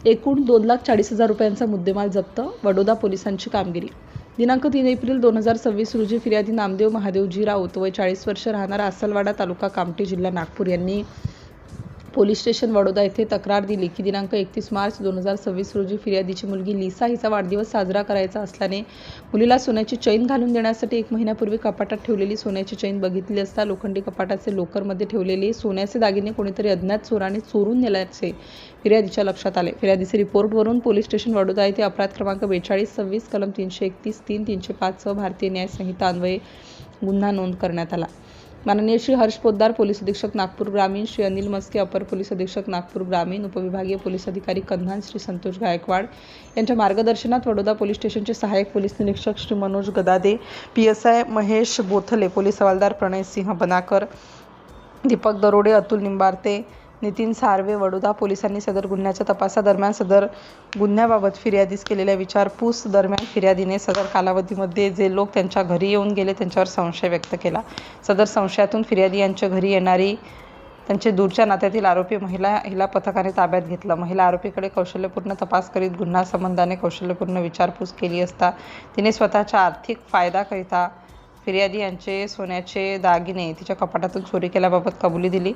एकूण 2,40,000 रुपयांचा मुद्देमाल जप्त. वडोदा पोलिसांची कामगिरी. दिनांक 3 एप्रिल 2026 रोजी फिर्यादी नामदेव महादेवजी राऊत वय 40 वर्ष, राहणारा आसलवाडा, तालुका कामठी, जिल्हा नागपूर यांनी पोलीस स्टेशन वडोदा येथे तक्रार दिली की दिनांक 31 मार्च 2026 रोजी फिर्यादीची मुलगी लिसा हिचा वाढदिवस साजरा करायचा असल्याने मुलीला सोन्याची चैन घालून देण्यासाठी 1 महिन्यापूर्वी कपाटात ठेवलेली सोन्याची चैन बघितली असता लोखंडी कपाटाचे लोकरमध्ये ठेवलेले सोन्याचे दागिने कोणीतरी अज्ञात चोराने चोरून नेल्याचे फिर्यादीच्या लक्षात आले. फिर्यादीचे रिपोर्टवरून पोलीस स्टेशन वडोदा येथे अपराध क्रमांक 4226 कलम 331, 305 सह भारतीय न्याय संहिता अन्वये गुन्हा नोंद करण्यात आला. माननीय श्री हर्ष पोद्दार, पोलीस अधीक्षक नागपूर ग्रामीण, श्री अनिल मस्के, अपर पोलीस अधीक्षक नागपूर ग्रामीण, उपविभागीय पोलीस अधिकारी कंधान, श्री संतोष गायकवाड यांच्या मार्गदर्शनात वडोदा पोलीस स्टेशनचे सहाय्यक पोलीस निरीक्षक श्री मनोज गदादे, PSI महेश बोथले, पोलीस हवालदार प्रणय सिंह बनाकर, दीपक दरोडे, अतुल निंबारते, नितीन सार्वे वडोदा पोलिसांनी सदर गुन्ह्याच्या तपासादरम्यान सदर गुन्ह्याबाबत फिर्यादीस केलेल्या विचारपूस दरम्यान फिर्यादीने सदर कालावधीमध्ये जे लोक त्यांच्या घरी येऊन गेले त्यांच्यावर संशय व्यक्त केला. सदर संशयातून फिर्यादी यांच्या घरी येणारी त्यांचे दूरच्या नात्यातील आरोपी महिला हिला पथकाने ताब्यात घेतलं. महिला आरोपीकडे कौशल्यपूर्ण तपास करीत गुन्हा संबंधाने कौशल्यपूर्ण विचारपूस केली असता तिने स्वतःच्या आर्थिक फायद्याकरिता फिर्यादी यांचे सोन्याचे दागिने तिच्या कपाटातून चोरी केल्याबाबत कबुली दिली.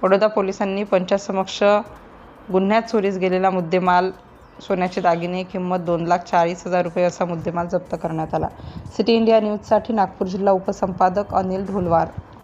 वडोदा पोलिसांनी पंचासमक्ष गुन्ह्यात चोरीस गेलेला मुद्देमाल सोन्याचे दागिने किंमत 2,40,000 रुपये असा मुद्देमाल जप्त करण्यात आला. सिटी इंडिया न्यूजसाठी नागपूर जिल्हा उपसंपादक अनिल ढोलवार.